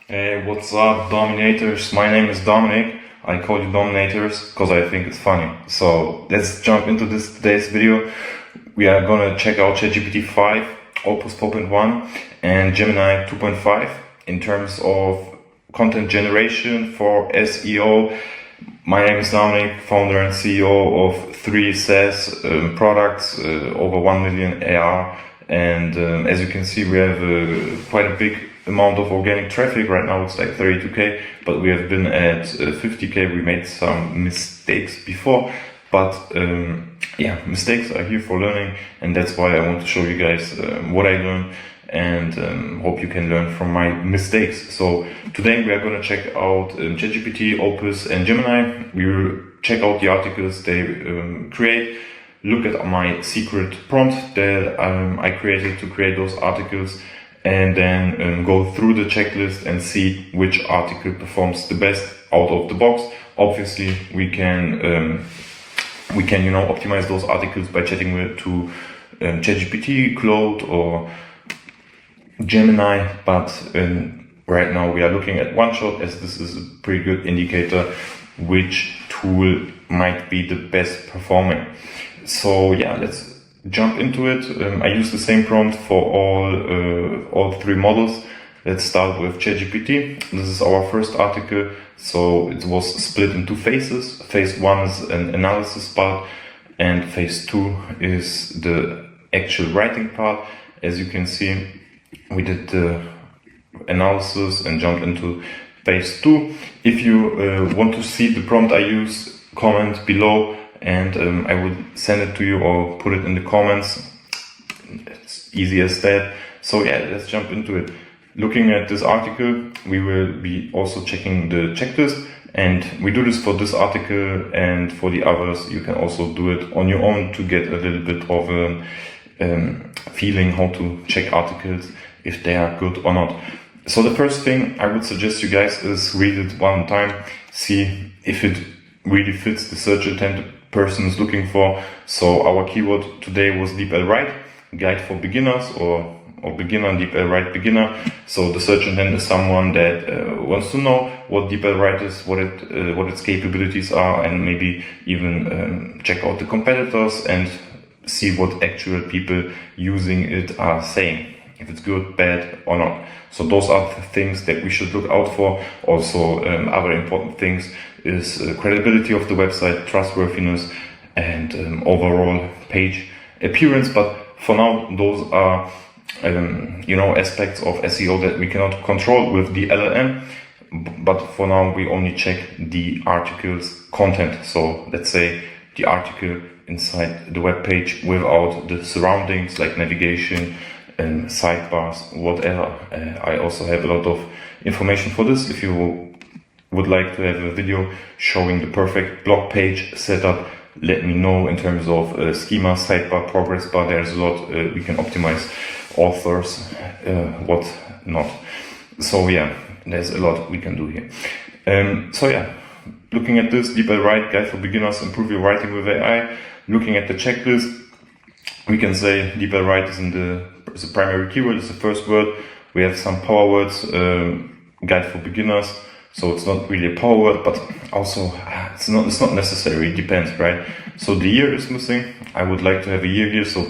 Hey, what's up, Dominators? My name is Dominic. I call you Dominators because I think it's funny. So let's jump into today's video. We are gonna check out ChatGPT 5, Opus 4.1 and Gemini 2.5 in terms of content generation for SEO. My name is Dominic, founder and CEO of 3 SaaS products, over 1 million AR. And as you can see, we have quite a big amount of organic traffic. Right now it's like 32k, but we have been at 50k. We made some mistakes before, but yeah, mistakes are here for learning, and that's why I want to show you guys what I learned, and hope you can learn from my mistakes. So today we are going to check out ChatGPT, Opus and Gemini. We will check out the articles they create, look at my secret prompt that I created to create those articles, and then go through the checklist and see which article performs the best out of the box. Obviously, we can optimize those articles by chatting to ChatGPT, Claude, or Gemini. But right now we are looking at one shot, as this is a pretty good indicator which tool might be the best performing. So yeah, let's jump into it. I use the same prompt for all 3 models. Let's start with ChatGPT. This is our first article. So it was split into phases. Phase 1 is an analysis part, and phase 2 is the actual writing part. As you can see, we did the analysis and jumped into phase 2. If you want to see the prompt I use, comment below, and I would send it to you or put it in the comments. It's easy as that. So yeah, let's jump into it. Looking at this article, we will be also checking the checklist, and we do this for this article, and for the others you can also do it on your own to get a little bit of a feeling how to check articles, if they are good or not. So the first thing I would suggest you guys is read it one time, see if it really fits the search intent the person is looking for. So our keyword today was DeepL Write, guide for beginners, or beginner, DeepL Write beginner. So the search intent is someone that wants to know what DeepL Write is, what its capabilities are, and maybe even check out the competitors and see what actual people using it are saying, if it's good, bad or not. So those are the things that we should look out for. Also, other important things is credibility of the website, trustworthiness, and overall page appearance. But for now, those are aspects of SEO that we cannot control with the LLM. But for now, we only check the article's content. So let's say the article inside the web page without the surroundings like navigation and sidebars, whatever. I also have a lot of information for this. If you would like to have a video showing the perfect blog page setup, let me know in terms of schema, sidebar, progress bar. There's a lot we can optimize, authors, what not. So yeah, there's a lot we can do here. So yeah, looking at this, DeepL Write, guide for beginners, improve your writing with AI. Looking at the checklist, we can say DeepL Write is the primary keyword, is the first word. We have some power words, guide for beginners. So it's not really a power word, but also it's not necessary. It depends, right? So the year is missing. I would like to have a year here so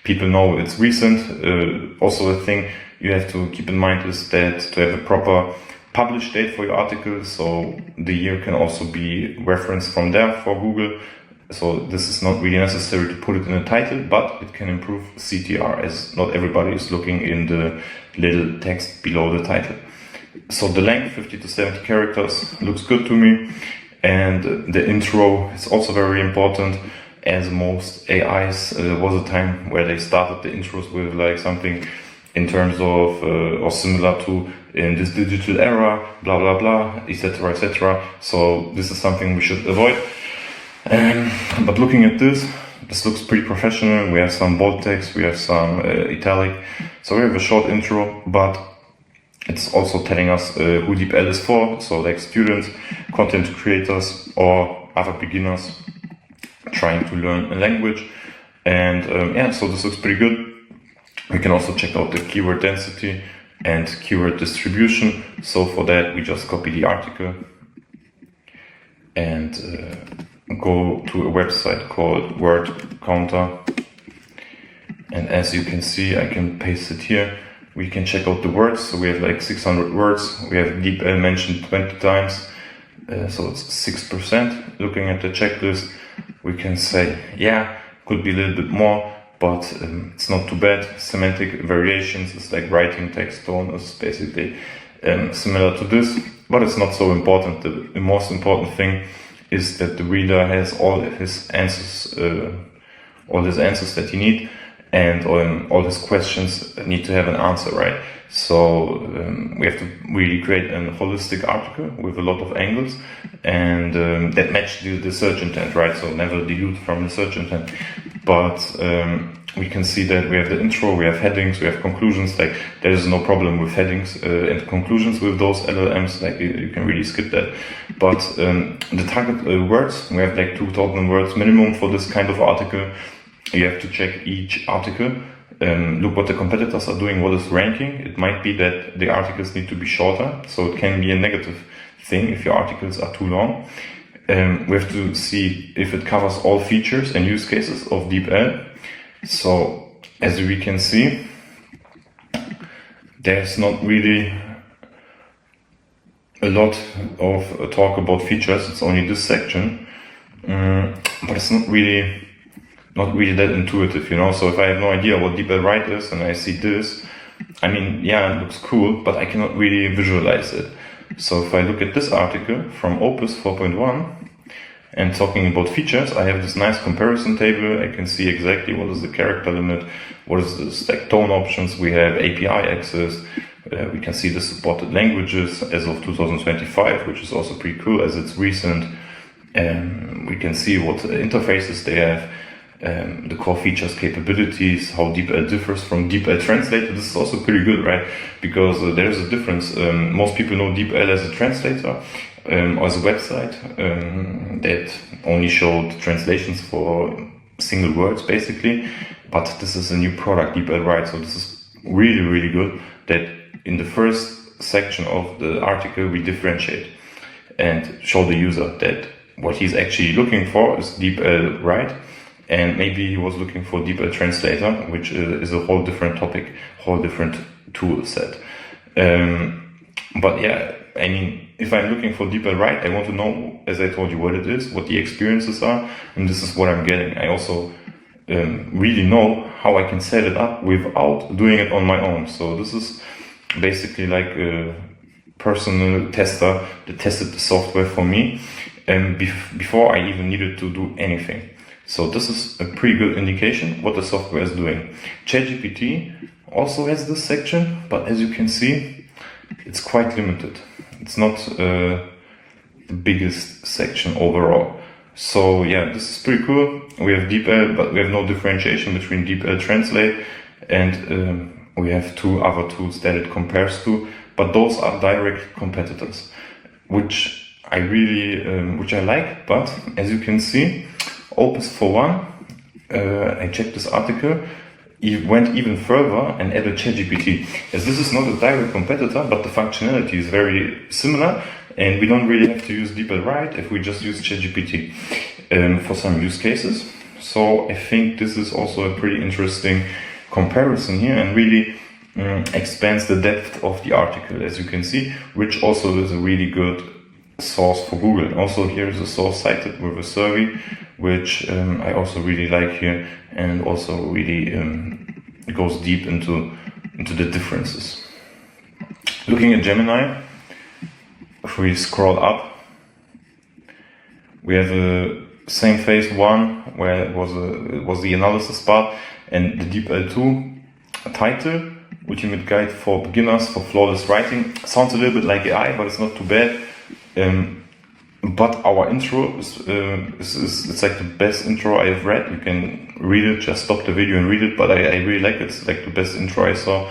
people know it's recent. Also a thing you have to keep in mind is that to have a proper publish date for your article. So the year can also be referenced from there for Google. So this is not really necessary to put it in a title, but it can improve CTR, as not everybody is looking in the little text below the title. So the length, 50 to 70 characters, looks good to me. And the intro is also very important, as most AIs, there was a time where they started the intros with like something in terms of, or similar to, in this digital era, blah, blah, blah, etc., etc. So this is something we should avoid. But looking at this looks pretty professional. We have some bold text, we have some italic. So we have a short intro, but it's also telling us who DeepL is for. So like students, content creators, or other beginners trying to learn a language. And yeah, so this looks pretty good. We can also check out the keyword density. and keyword distribution. So for that, we just copy the article and go to a website called Word Counter. And as you can see, I can paste it here. We can check out the words. So we have like 600 words. We have DeepL mentioned 20 times. So it's 6%. Looking at the checklist, we can say, yeah, could be a little bit more, but it's not too bad. Semantic variations is like writing text tone is basically similar to this, but it's not so important. The most important thing is that the reader has all his answers that he needs, and all his questions need to have an answer, right? So we have to really create a holistic article with a lot of angles, and that match the search intent, right? So never dilute from the search intent. But we can see that we have the intro, we have headings, we have conclusions. Like there is no problem with headings and conclusions with those LLMs. Like you can really skip that. But the target words, we have like 2,000 words minimum for this kind of article. You have to check each article. Look what the competitors are doing, what is ranking. It might be that the articles need to be shorter, so it can be a negative thing if your articles are too long. We have to see if it covers all features and use cases of DeepL. So as we can see, there's not really a lot of talk about features. It's only this section, but it's not really that intuitive, you know. So if I have no idea what DeepL Write is and I see this, I mean, yeah, it looks cool, but I cannot really visualize it. So if I look at this article from Opus 4.1 and talking about features, I have this nice comparison table. I can see exactly what is the character limit, what is the stack tone options. We have API access. We can see the supported languages as of 2025, which is also pretty cool as it's recent. We can see what interfaces they have. The core features, capabilities, how DeepL differs from DeepL Translator. This is also pretty good, right? Because there is a difference. Most people know DeepL as a translator or as a website that only showed translations for single words, basically. But this is a new product, DeepL Write. So this is really, really good that in the first section of the article we differentiate and show the user that what he's actually looking for is DeepL Write. And maybe he was looking for DeepL Translator, which is a whole different topic, whole different tool set. But yeah, I mean, if I'm looking for DeepL Write, I want to know, as I told you, what it is, what the experiences are, and this is what I'm getting. I also really know how I can set it up without doing it on my own. So this is basically like a personal tester that tested the software for me before I even needed to do anything. So this is a pretty good indication what the software is doing. ChatGPT also has this section, but as you can see, it's quite limited. It's not the biggest section overall. So yeah, this is pretty cool. We have DeepL, but we have no differentiation between DeepL Translate and we have two other tools that it compares to, but those are direct competitors, which I really, which I like. But as you can see, Opus for one, I checked this article, he went even further and added ChatGPT. As this is not a direct competitor, but the functionality is very similar, and we don't really have to use DeepL Write if we just use ChatGPT for some use cases. So I think this is also a pretty interesting comparison here, and really expands the depth of the article, as you can see, which also is a really good source for Google. Also here is a source cited with a survey, which I also really like here, and also really goes deep into the differences. Looking at Gemini, if we scroll up, we have the same phase one where it was the analysis part, and the DeepL 2 title, Ultimate Guide for Beginners for Flawless Writing. Sounds a little bit like AI, but it's not too bad. But our intro is it's like the best intro I have read. You can read it, just stop the video and read it, but I really like it. It's like the best intro I saw.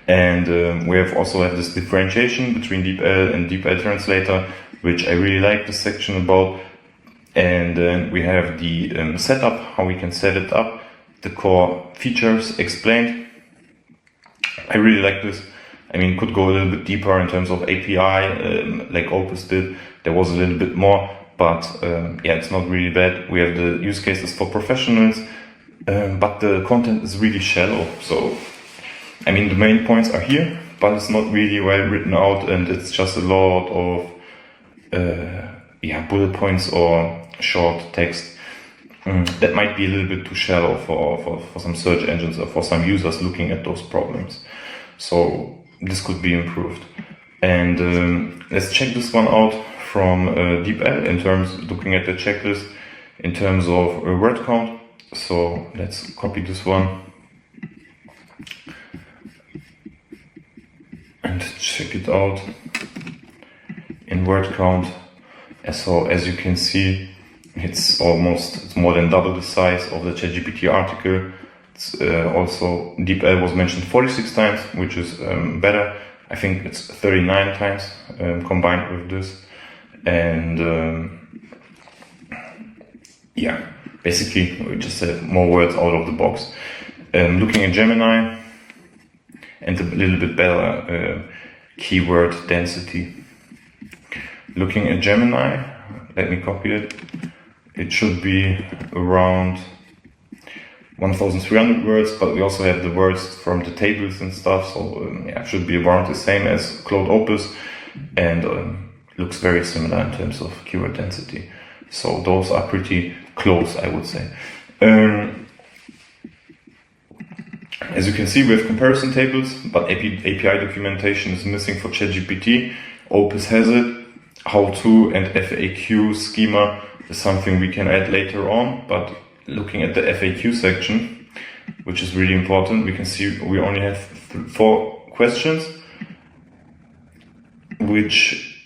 And we also have this differentiation between DeepL and DeepL Translator, which I really like this section about. And then we have the setup, how we can set it up, the core features explained. I really like this. I mean, could go a little bit deeper in terms of API, like Opus did. There was a little bit more, but yeah, it's not really bad. We have the use cases for professionals, but the content is really shallow. So, I mean, the main points are here, but it's not really well written out, and it's just a lot of yeah, bullet points or short text. That might be a little bit too shallow for some search engines or for some users looking at those problems. So this could be improved. And let's check this one out from DeepL in terms of looking at the checklist in terms of word count. So let's copy this one and check it out in word count. So as you can see, it's more than double the size of the ChatGPT article. It's also DeepL was mentioned 46 times, which is better. I think it's 39 times combined with this. And yeah, basically we just have more words out of the box. Looking at Gemini, and a little bit better keyword density. Looking at Gemini, let me copy it. It should be around 1,300 words, but we also have the words from the tables and stuff, so yeah, it should be around the same as Claude Opus, and looks very similar in terms of keyword density. So those are pretty close, I would say. As you can see, we have comparison tables, but API documentation is missing for ChatGPT. Opus has it. How-to and FAQ schema is something we can add later on, but looking at the FAQ section, which is really important, we can see we only have 4 questions, which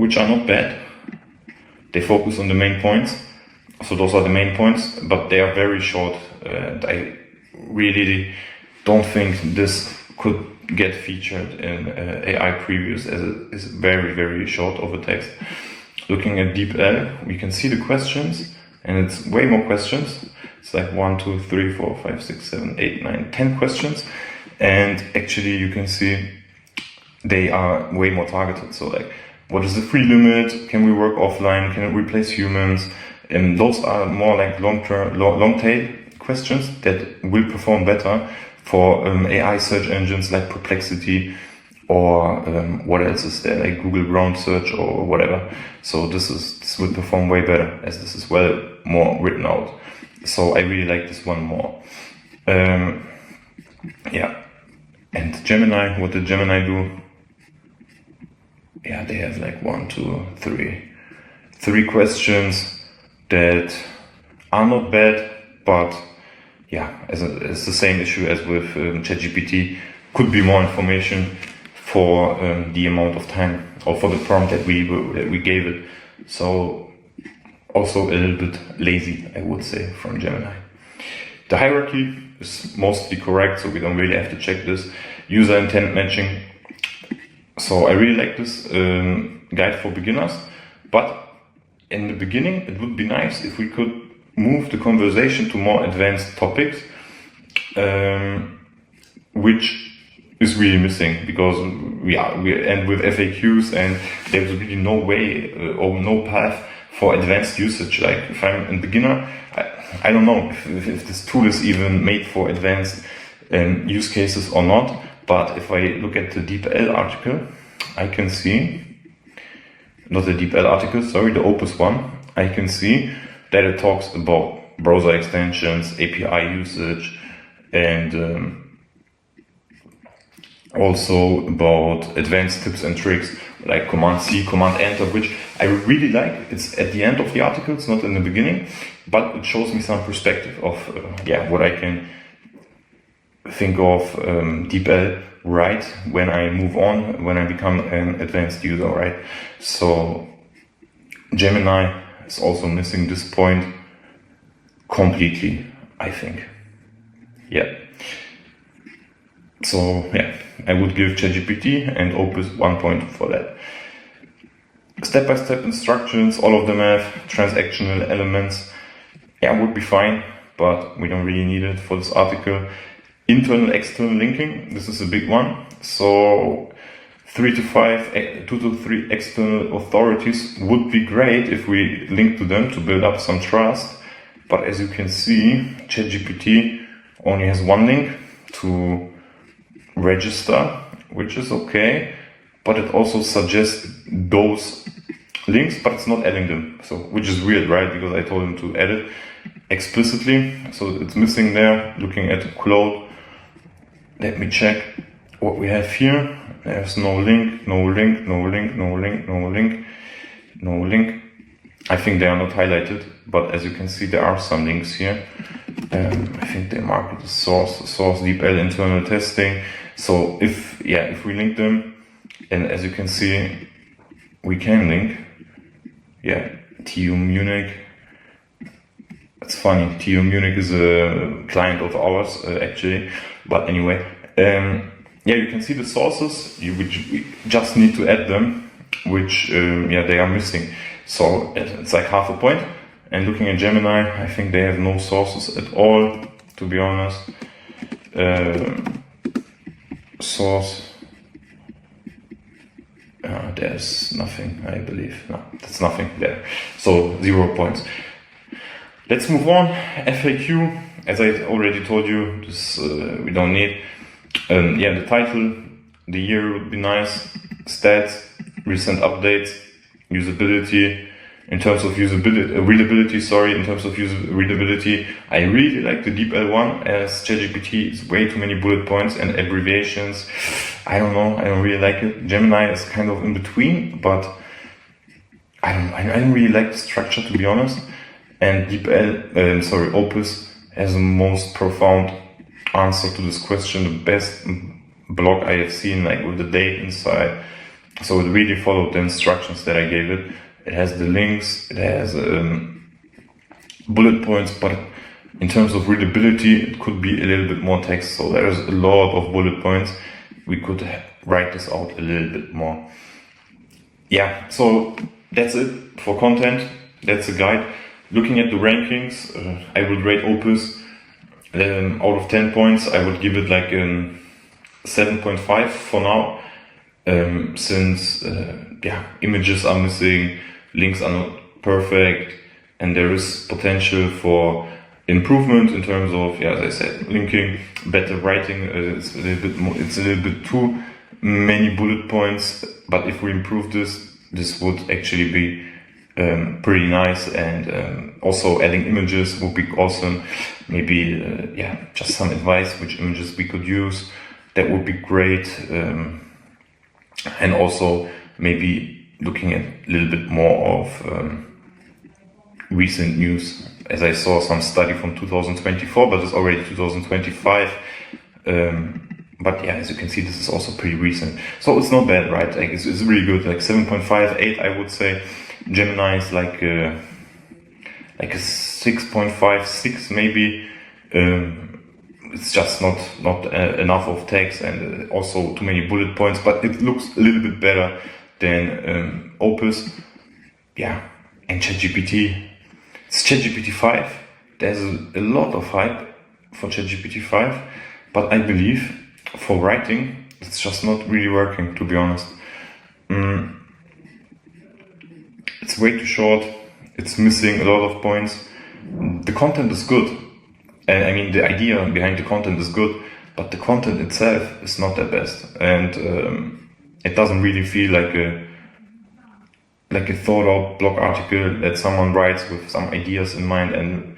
are not bad. They focus on the main points, so those are the main points, but they are very short, and I really don't think this could get featured in AI previews, as it is very, very short over text. Looking at DeepL, we can see the questions, and it's way more questions. It's like 1, 2, 3, 4, 5, 6, 7, 8, 9, 10 questions. And actually you can see they are way more targeted. So like, what is the free limit? Can we work offline? Can it replace humans? And those are more like long tail questions that will perform better for AI search engines like Perplexity, or what else is there, like Google Ground Search or whatever. So this will perform way better, as this is well more written out. So I really like this one more. Yeah, and Gemini, what did Gemini do? Yeah, they have like 1, 2, 3 questions that are not bad, but yeah, it's the same issue as with ChatGPT. Could be more information for the amount of time, or for the prompt that we gave it. So also a little bit lazy, I would say, from Gemini. The hierarchy is mostly correct, so we don't really have to check this. User intent matching. So I really like this guide for beginners, but in the beginning it would be nice if we could move the conversation to more advanced topics, which is really missing, because we end with FAQs, and there's really no way or no path for advanced usage. Like if I'm a beginner, I don't know if this tool is even made for advanced use cases or not. But if I look at the DeepL article, I can see, not the DeepL article, sorry, the Opus one, I can see that it talks about browser extensions, API usage, and also about advanced tips and tricks like Command-C, Command-Enter, which I really like. It's at the end of the article, it's not in the beginning, but it shows me some perspective of what I can think of DeepL right when I move on, when I become an advanced user, right? So Gemini is also missing this point completely, I think. Yeah. So yeah, I would give ChatGPT and Opus 1 point for that. Step-by-step instructions, all of them have transactional elements. Yeah, would be fine, but we don't really need it for this article. internal, external linking. This is a big one. So 2 to 3 external authorities would be great if we link to them to build up some trust. But as you can see, ChatGPT only has one link to register, which is okay, but it also suggests those links, but it's not adding them. So, which is weird, right? Because I told him to add it explicitly. So it's missing there. Looking at Claude, let me check what we have here. There's no link, no link, no link, no link, no link, no link. I think they are not highlighted, but as you can see, there are some links here. I think they mark it as source DeepL internal testing. So if we link them, and as you can see, we can link. TU Munich. It's funny. TU Munich is a client of ours actually, but anyway. You can see the sources, which we just need to add them, which they are missing. So it's like half a point. And looking at Gemini, I think they have no sources at all, to be honest. Source, there's nothing, I believe. No, there's nothing there. So 0 points. Let's move on. FAQ, as I already told you, this we don't need. The title, the year would be nice. Stats, recent updates, usability. In terms of readability, I really like the DeepL one, as ChatGPT is way too many bullet points and abbreviations. I don't know, I don't really like it. Gemini is kind of in between, but I don't really like the structure, to be honest. And Opus has the most profound answer to this question, the best blog I have seen, like with the date inside. So it really followed the instructions that I gave it. It has the links, it has bullet points, but in terms of readability, it could be a little bit more text. So there's a lot of bullet points. We could write this out a little bit more. So that's it for content. That's a guide. Looking at the rankings, I would rate Opus out of 10 points. I would give it like 7.5 for now, since images are missing, links are not perfect, and there is potential for improvement in terms of, as I said, linking, better writing. It's a little bit too many bullet points, but if we improve this would actually be pretty nice, and also adding images would be awesome. Maybe just some advice which images we could use, that would be great. And also maybe looking at a little bit more of recent news, as I saw some study from 2024, but it's already 2025. But as you can see, this is also pretty recent, so it's not bad, right? Like it's really good, like 7.5, 8, I would say. Gemini is like a 6.5, 6 maybe. It's just not enough of text, and also too many bullet points, but it looks a little bit better than Opus. And ChatGPT. It's ChatGPT 5. There's a lot of hype for ChatGPT 5, but I believe for writing, it's just not really working, to be honest. It's way too short. It's missing a lot of points. The content is good. And I mean, the idea behind the content is good, but the content itself is not the best. And it doesn't really feel like a thought out blog article that someone writes with some ideas in mind, and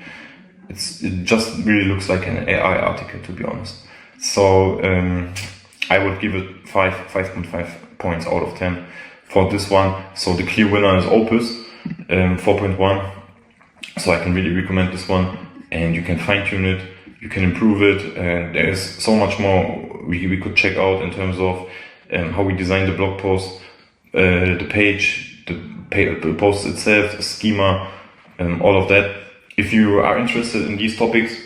it just really looks like an AI article, to be honest. So I would give it 5.5 points out of 10 for this one. So the clear winner is Opus, 4.1. So I can really recommend this one, and you can fine tune it, you can improve it, and there is so much more we could check out in terms of how we design the blog post, the page, the post itself, the schema, all of that. If you are interested in these topics,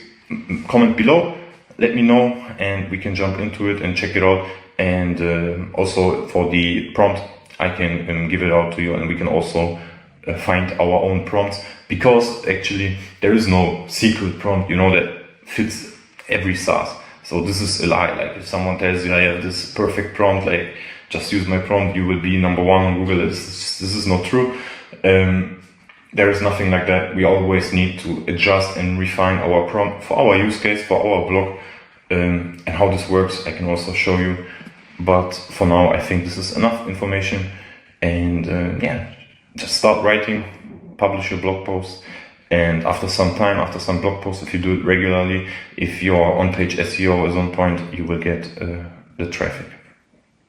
comment below, let me know, and we can jump into it and check it out. And also for the prompt, I can give it out to you, and we can also find our own prompts, because actually there is no secret prompt, that fits every SaaS. So this is a lie. Like if someone tells you, I have this perfect prompt, like just use my prompt, you will be number one on Google. This is not true. There is nothing like that. We always need to adjust and refine our prompt for our use case, for our blog, and how this works I can also show you. But for now, I think this is enough information. And yeah, just start writing, publish your blog post. And after some time, after some blog posts, if you do it regularly, if your on-page SEO is on point, you will get the traffic.